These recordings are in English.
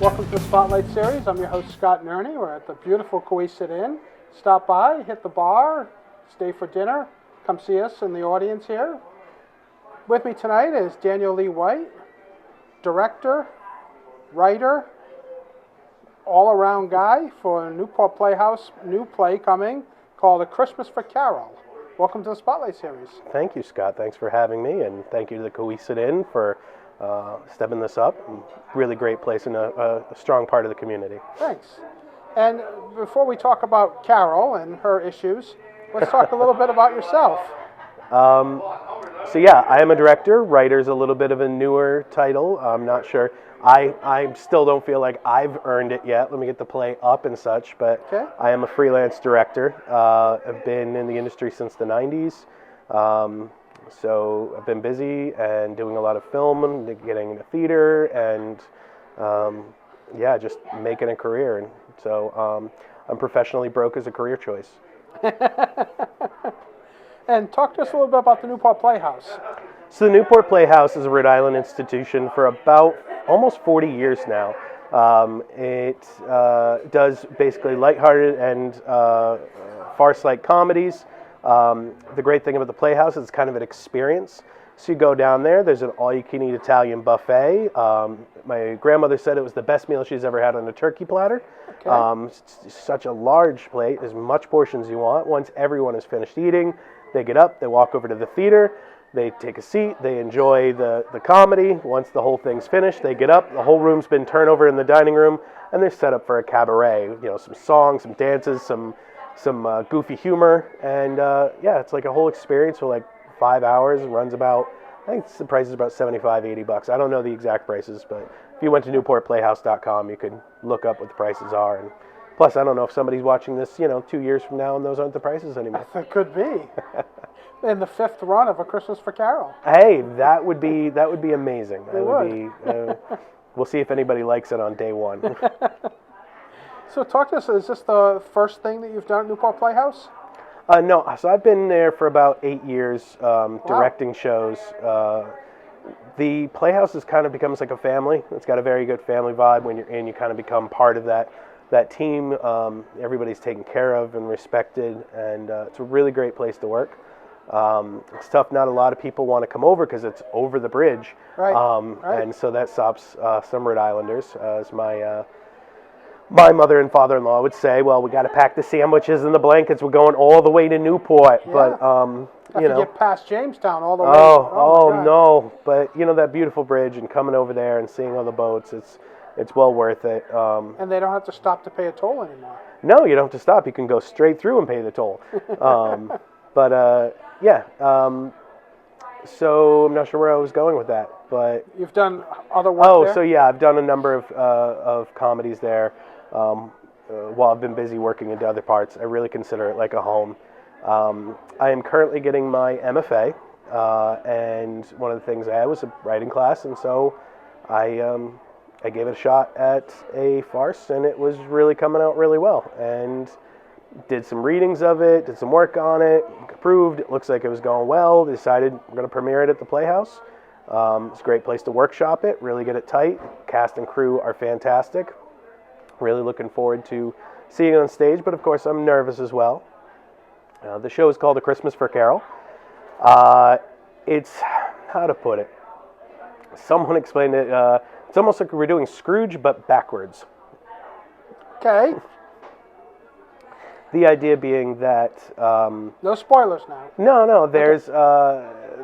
Welcome to the Spotlight Series. I'm your host, Scott Nerney. We're at the beautiful Coesit Inn. Stop by, hit the bar, stay for dinner. Come see us in the audience here. With me tonight is Daniel Lee White, director, writer, all-around guy for Newport Playhouse, new play coming called A Christmas for Carol. Welcome to the Spotlight Series. Thank you, Scott. Thanks for having me, and thank you to the Coesit Inn for stepping this up. Really great place and a strong part of the community. Thanks. And before we talk about Carol and her issues, let's talk a little bit about yourself. So yeah, I am a director. Writer's a little bit of a newer title. I'm not sure. I still don't feel like I've earned it yet. Let me get the play up and such, but Okay. I am a freelance director. I've been in the industry since the 90s. So I've been busy and doing a lot of film and getting into theater and just making a career. And so I'm professionally broke as a career choice. And talk to us a little bit about the Newport Playhouse. So the Newport Playhouse is a Rhode Island institution for about almost 40 years now. It does basically lighthearted and farce-like comedies. The great thing about the Playhouse is it's kind of an experience. So you go down there, there's an all-you-can-eat Italian buffet. My grandmother said it was the best meal she's ever had on a turkey platter. Okay. It's such a large plate, as much portions as you want. Once everyone is finished eating, they get up, they walk over to the theater, they take a seat, they enjoy the comedy. Once the whole thing's finished, they get up, the whole room's been turned over in the dining room, and they're set up for a cabaret. You know, some songs, some dances, some goofy humor, and it's like a whole experience for like 5 hours. It runs about, I think the price is about $75-$80. I don't know the exact prices, but if you went to newportplayhouse.com, you could look up what the prices are. And plus, I don't know if somebody's watching this, 2 years from now, and those aren't the prices anymore. It could be. In the fifth run of A Christmas for Carol. Hey, that would be amazing. It would. We'll see if anybody likes it on day one. So talk to us, is this the first thing that you've done at Newport Playhouse? No, so I've been there for about 8 years, directing shows. The Playhouse kind of becomes like a family. It's got a very good family vibe. When you're in, you kind of become part of that team. Everybody's taken care of and respected, and it's a really great place to work. It's tough. Not a lot of people want to come over because it's over the bridge, Right. Right. and so that stops some Rhode Islanders. As my mother and father-in-law would say, well, we got to pack the sandwiches and the blankets. We're going all the way to Newport, Yeah. but Have to get past Jamestown all the way. Oh my God. no! But that beautiful bridge and coming over there and seeing all the boats, it's well worth it. And they don't have to stop to pay a toll anymore. No, you don't have to stop. You can go straight through and pay the toll. So I'm not sure where I was going with that, but You've done other work there? so yeah, I've done a number of comedies there. While I've been busy working into other parts, I really consider it like a home. I am currently getting my MFA, and one of the things I had was a writing class, and so I gave it a shot at a farce, and it was really coming out really well. And did some readings of it, did some work on it, approved. It looks like it was going well. Decided we're going to premiere it at the Playhouse. It's a great place to workshop it, really get it tight. Cast and crew are fantastic. Really looking forward to seeing it on stage, but of course I'm nervous as well. The show is called A Christmas for Carol. It's, how to put it, someone explained it, it's almost like we're doing Scrooge but backwards. Okay. The idea being that... No spoilers now. No, there's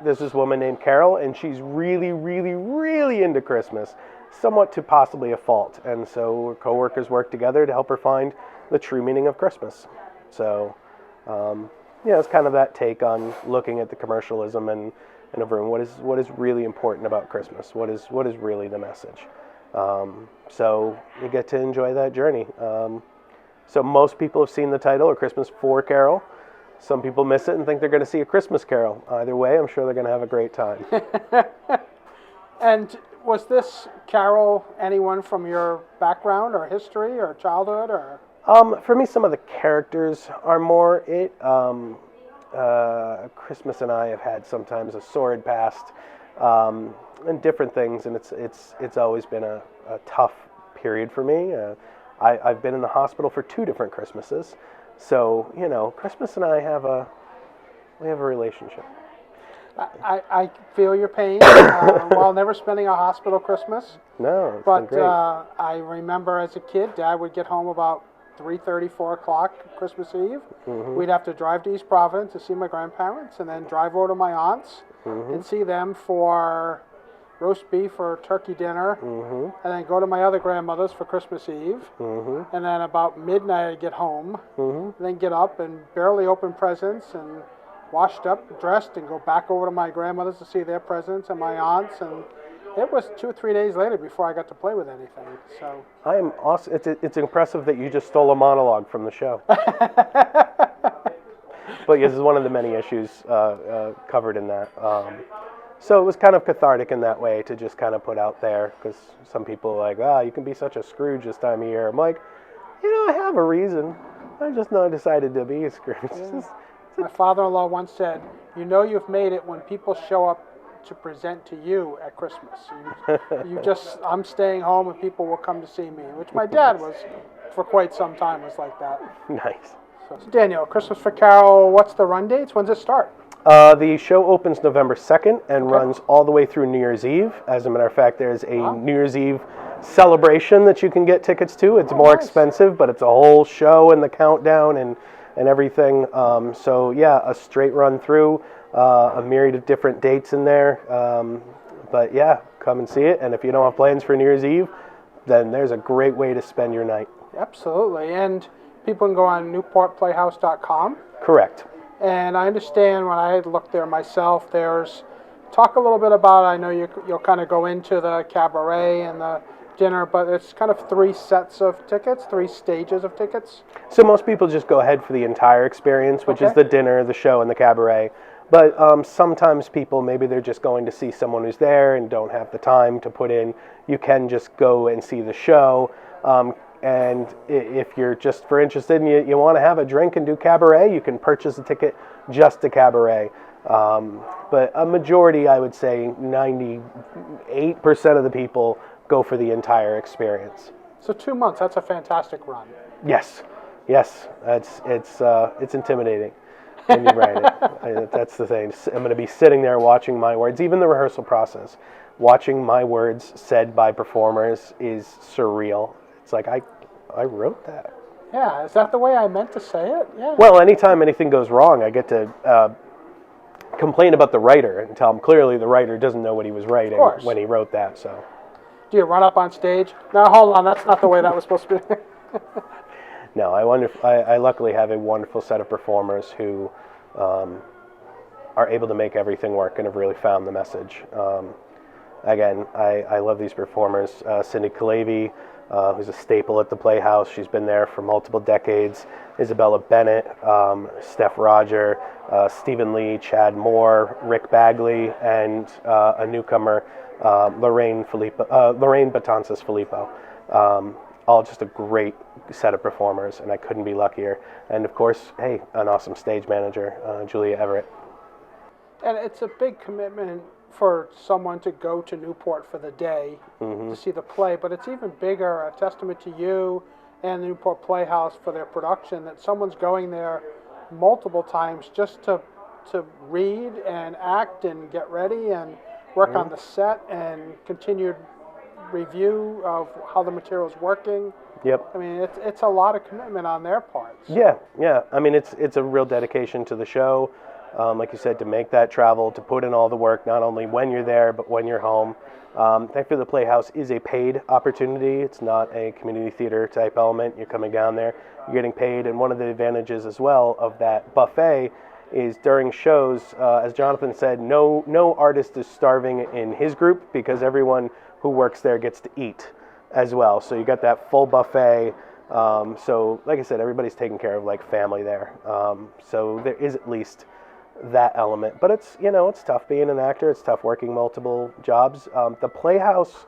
this woman named Carol, and she's really, really, really into Christmas, somewhat to possibly a fault. And so her co-workers work together to help her find the true meaning of Christmas. So, it's kind of that take on looking at the commercialism and over what is really important about Christmas. What is really the message. So you get to enjoy that journey. So most people have seen the title, A Christmas for Carol. Some people miss it and think they're going to see A Christmas Carol. Either way, I'm sure they're going to have a great time. And was this Carol anyone from your background or history or childhood or? For me, some of the characters are more it. Christmas and I have had sometimes a sordid past and different things, and it's always been a tough period for me. I've been in the hospital for 2 different Christmases, so Christmas and I have a relationship. I feel your pain while never spending a hospital Christmas. No, it's but been great. I remember as a kid, Dad would get home about 3:30, 4 o'clock Christmas Eve. Mm-hmm. We'd have to drive to East Providence to see my grandparents, and then drive over to my aunts and see them for roast beef or turkey dinner, and then go to my other grandmother's for Christmas Eve, and then about midnight I'd get home, and then get up and barely open presents and washed up, dressed, and go back over to my grandmother's to see their presents and my aunts, and it was 2 or 3 days later before I got to play with anything. So I am awesome. It's impressive that you just stole a monologue from the show. But yes, this is one of the many issues covered in that. So it was kind of cathartic in that way to just kind of put out there, because some people are like, you can be such a Scrooge this time of year. I'm like, I have a reason. I just not decided to be a Scrooge. Yeah. My father-in-law once said, you've made it when people show up to present to you at Christmas. I'm staying home and people will come to see me, which my dad was, for quite some time, was like that. Nice. So Daniel, Christmas for Carol, what's the run dates? When's it start? The show opens November 2nd and runs all the way through New Year's Eve. As a matter of fact, there's a New Year's Eve celebration that you can get tickets to. It's more expensive, but it's a whole show and the countdown and everything. So yeah, a straight run through, a myriad of different dates in there. But yeah, come and see it. And if you don't have plans for New Year's Eve, then there's a great way to spend your night. Absolutely. And people can go on newportplayhouse.com. Correct. And I understand when I looked there myself, talk a little bit about, I know you'll kind of go into the cabaret and the dinner, but it's kind of 3 sets of tickets, 3 stages of tickets. So most people just go ahead for the entire experience, which is the dinner, the show, and the cabaret. But sometimes people, maybe they're just going to see someone who's there and don't have the time to put in. You can just go and see the show. And if you're just interested and you want to have a drink and do cabaret, you can purchase a ticket just to cabaret. But a majority, I would say 98% of the people go for the entire experience. So 2 months, that's a fantastic run. Yes. It's intimidating when you write it. That's the thing. I'm going to be sitting there watching my words. Even the rehearsal process, watching my words said by performers is surreal. It's like, I wrote that. Yeah, is that the way I meant to say it? Yeah. Well, anytime anything goes wrong, I get to complain about the writer and tell him clearly the writer doesn't know what he was writing when he wrote that. So, do you run up on stage? No, hold on, that's not the way that was supposed to be. No, I luckily have a wonderful set of performers who are able to make everything work and have really found the message. Again, I love these performers. Cindy Calavi, who's a staple at the Playhouse. She's been there for multiple decades. Isabella Bennett, Steph Roger, Stephen Lee, Chad Moore, Rick Bagley, and a newcomer, Lorraine Betances Filippo. All just a great set of performers, and I couldn't be luckier. And of course, hey, an awesome stage manager, Julia Everett. And it's a big commitment for someone to go to Newport for the day to see the play, but it's even bigger, a testament to you and the Newport Playhouse for their production, that someone's going there multiple times just to read and act and get ready and work on the set and continued review of how the material is working. Yep. I mean, it's a lot of commitment on their part. So. Yeah. I mean, it's a real dedication to the show. Like you said, to make that travel, to put in all the work, not only when you're there, but when you're home. Thankfully, the Playhouse is a paid opportunity. It's not a community theater type element. You're coming down there, you're getting paid. And one of the advantages as well of that buffet is during shows, as Jonathan said, no artist is starving in his group, because everyone who works there gets to eat as well. So you got that full buffet. So like I said, everybody's taking care of like family there. So there is at least that element, but it's tough being an actor. It's tough working multiple jobs. The Playhouse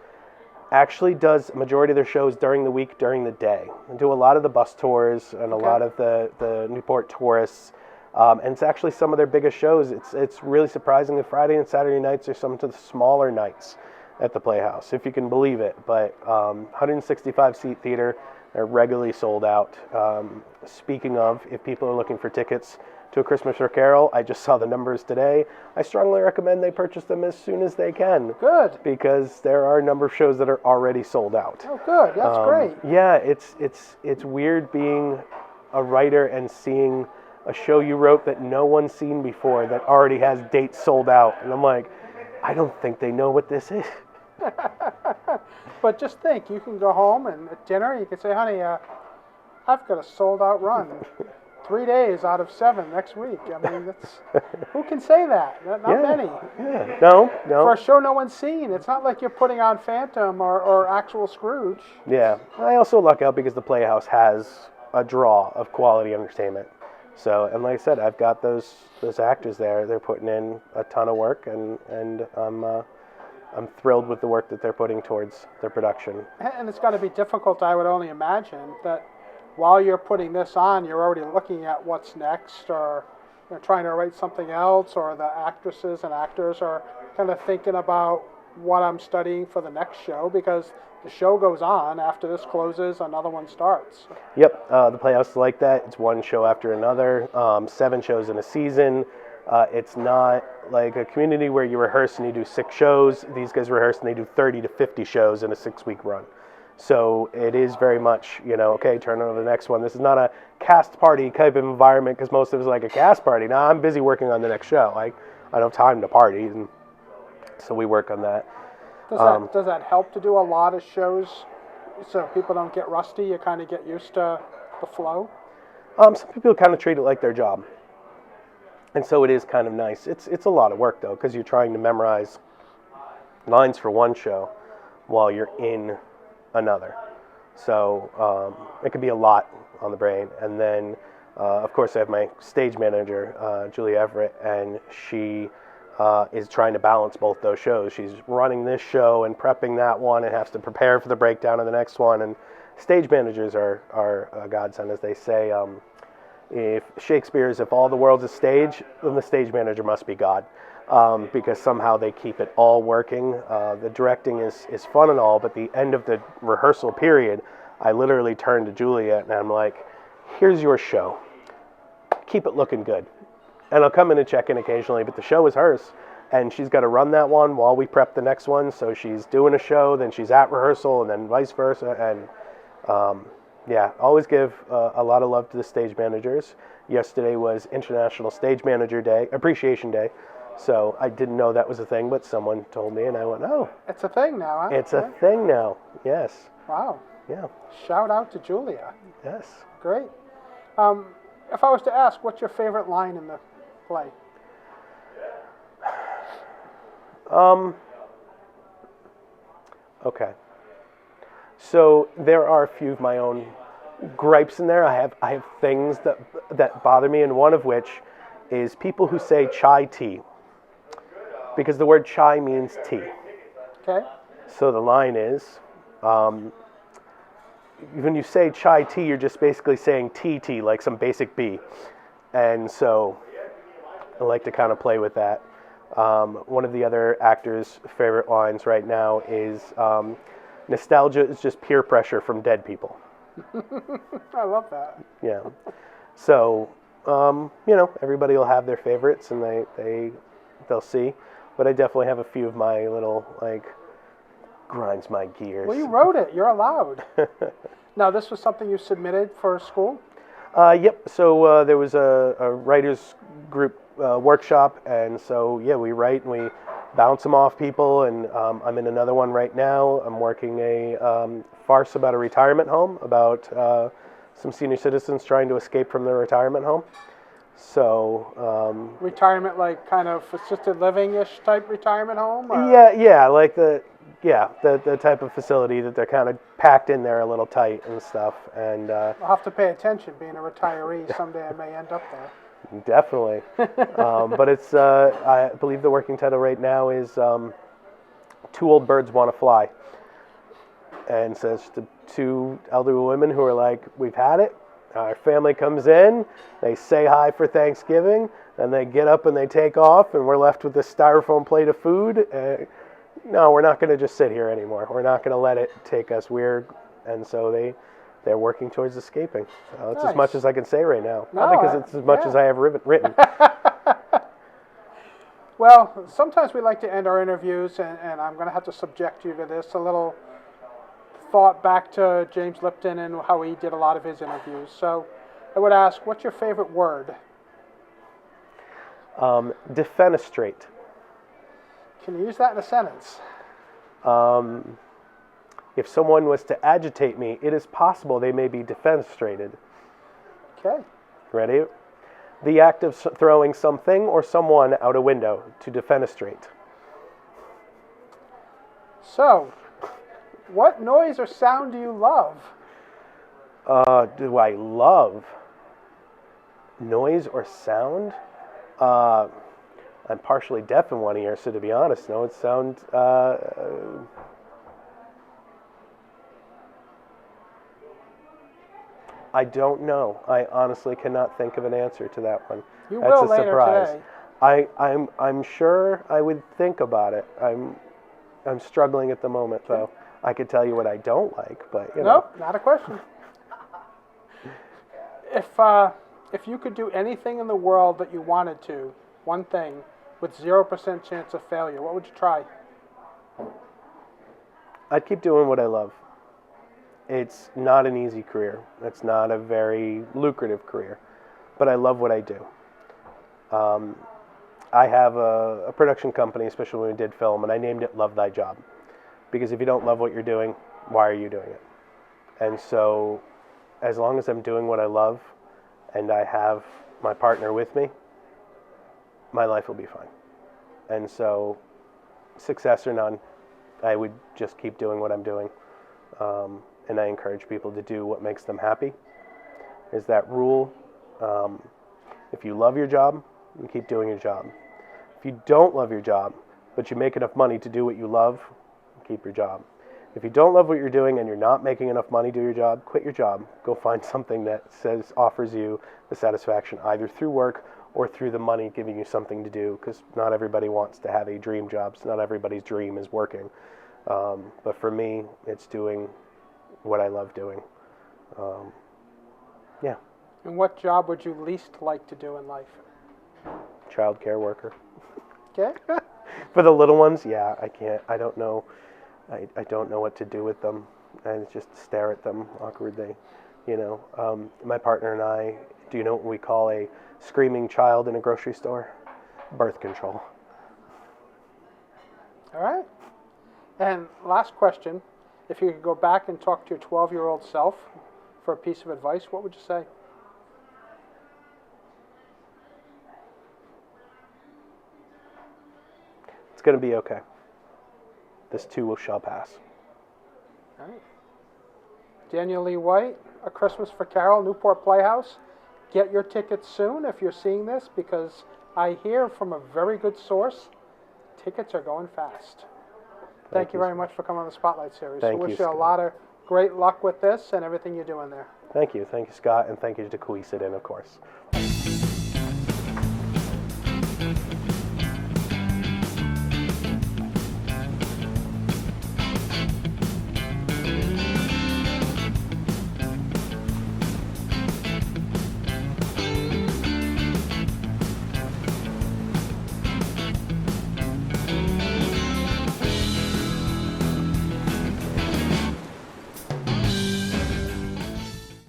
actually does a majority of their shows during the week, during the day. They do a lot of the bus tours and a lot of the Newport tourists, and it's actually some of their biggest shows. It's really surprising that Friday and Saturday nights are some of the smaller nights at the Playhouse, if you can believe it. But 165-seat theater, they're regularly sold out. Speaking of, if people are looking for tickets to A Christmas Carol, I just saw the numbers today. I strongly recommend they purchase them as soon as they can. Good. Because there are a number of shows that are already sold out. Oh, good. That's great. Yeah, it's weird being a writer and seeing a show you wrote that no one's seen before that already has dates sold out. And I'm like, I don't think they know what this is. But just think, you can go home and at dinner you can say, honey, I've got a sold-out run. 3 days out of 7 next week. I mean, who can say that? Not many. Yeah. No. For a show no one's seen. It's not like you're putting on Phantom or actual Scrooge. Yeah. I also luck out because the Playhouse has a draw of quality entertainment. So, and like I said, I've got those actors there. They're putting in a ton of work, and I'm thrilled with the work that they're putting towards their production. And it's got to be difficult, I would only imagine, that while you're putting this on, you're already looking at what's next, or trying to write something else, or the actresses and actors are kind of thinking about what I'm studying for the next show, because the show goes on. After this closes, another one starts. Yep, the Playhouse is like that. It's one show after another, 7 shows in a season. It's not like a community where you rehearse and you do 6 shows. These guys rehearse and they do 30 to 50 shows in a 6-week run. So it is very much, okay, turn on to the next one. This is not a cast party type of environment, because most of it's like a cast party. Now I'm busy working on the next show. I don't have time to party, and so we work on that. Does that help to do a lot of shows so people don't get rusty? You kind of get used to the flow? Some people kind of treat it like their job. And so it is kind of nice. It's a lot of work, though, because you're trying to memorize lines for one show while you're in another. So it can be a lot on the brain. And then, of course, I have my stage manager, Julie Everett, and she is trying to balance both those shows. She's running this show and prepping that one and has to prepare for the breakdown of the next one. And stage managers are a godsend, as they say. If Shakespeare's If All the World's a Stage, then the stage manager must be God, because somehow they keep it all working. The directing is fun and all, but the end of the rehearsal period, I literally turn to Julia and I'm like, here's your show. Keep it looking good. And I'll come in and check in occasionally, but the show is hers. And she's got to run that one while we prep the next one. So she's doing a show, then she's at rehearsal, and then vice versa. And yeah, always give a lot of love to the stage managers. Yesterday was International Stage Manager Day, Appreciation Day. So I didn't know that was a thing, but someone told me, and I went, oh. It's a thing now, huh? It's a thing now, yes. Wow. Yeah. Shout out to Julia. Yes. Great. If I was to ask, what's your favorite line in the play? Okay. So there are a few of my own gripes in there. I have things that bother me, and one of which is people who say chai tea, because the word chai means tea. Okay. So the line is, when you say chai tea, you're just basically saying tea, like some basic B. And so I like to kind of play with that. One of the other actors' favorite lines right now is, nostalgia is just peer pressure from dead people. I love that. Yeah. So, everybody will have their favorites, and they'll see. But I definitely have a few of my little, grinds my gears. Well, you wrote it. You're allowed. Now, this was something you submitted for school? Yep. So there was a writers group workshop, and so, yeah, we write and we bounce them off people, and I'm in another one right now. I'm working a farce about a retirement home, about some senior citizens trying to escape from their retirement home. So retirement, like kind of assisted living-ish type retirement home? Or? Yeah, like the type of facility that they're kind of packed in there a little tight and stuff. And I'll have to pay attention. Being a retiree, someday I may end up there. Definitely. But it's, I believe the working title right now is Two Old Birds Want to Fly. And says to 2 elderly women who are like, we've had it. Our family comes in, they say hi for Thanksgiving, and they get up and they take off, and we're left with this styrofoam plate of food. no, we're not going to just sit here anymore. We're not going to let it take us. And so they're working towards escaping. That's Nice. as much as I can say right now. No, Not because it's as much as I have written. Well, sometimes we like to end our interviews, and I'm going to have to subject you to this, a little thought back to James Lipton and how he did a lot of his interviews. So I would ask, what's your favorite word? Defenestrate. Can you use that in a sentence? If someone was to agitate me, it is possible they may be defenestrated. Okay. Ready? The act of throwing something or someone out a window, to defenestrate. So, what noise or sound do you love? Do I love noise or sound? I'm partially deaf in one ear, so to be honest, no, it sounds... I don't know. I honestly cannot think of an answer to that one. You That's will a later surprise. Today. I'm sure I would think about it. I'm struggling at the moment, though. I could tell you what I don't like, but you know. Nope, not a question. If you could do anything in the world that you wanted to, one thing, with 0% chance of failure, what would you try? I'd keep doing what I love. It's not an easy career. It's not a very lucrative career, but I love what I do. I have a production company, especially when we did film, and I named it Love Thy Job. Because if you don't love what you're doing, why are you doing it? And so, as long as I'm doing what I love, and I have my partner with me, my life will be fine. And so, success or none, I would just keep doing what I'm doing. And I encourage people to do what makes them happy. There's that rule. If you love your job, you keep doing your job. If you don't love your job, but you make enough money to do what you love, keep your job. If you don't love what you're doing and you're not making enough money to do your job, quit your job. Go find something that offers you the satisfaction either through work or through the money giving you something to do, because not everybody wants to have a dream job. So not everybody's dream is working. But for me, it's doing what I love doing. Yeah. And what job would you least like to do in life? Child care worker. Okay. For the little ones, yeah, I can't. I don't know. I don't know what to do with them. I just stare at them awkwardly. You know, my partner and I, do you know what we call a screaming child in a grocery store? Birth control. All right. And last question. If you could go back and talk to your 12-year-old self for a piece of advice, what would you say? It's going to be okay. This too shall pass. All right. Daniel Lee White, A Christmas for Carol, Newport Playhouse. Get your tickets soon if you're seeing this, because I hear from a very good source, tickets are going fast. Thank you very much for coming on the Spotlight Series. Thank you, wish you a Scott. lot of great luck with this and everything you're doing there. Thank you. Thank you, Scott, and thank you to Coesit, of course.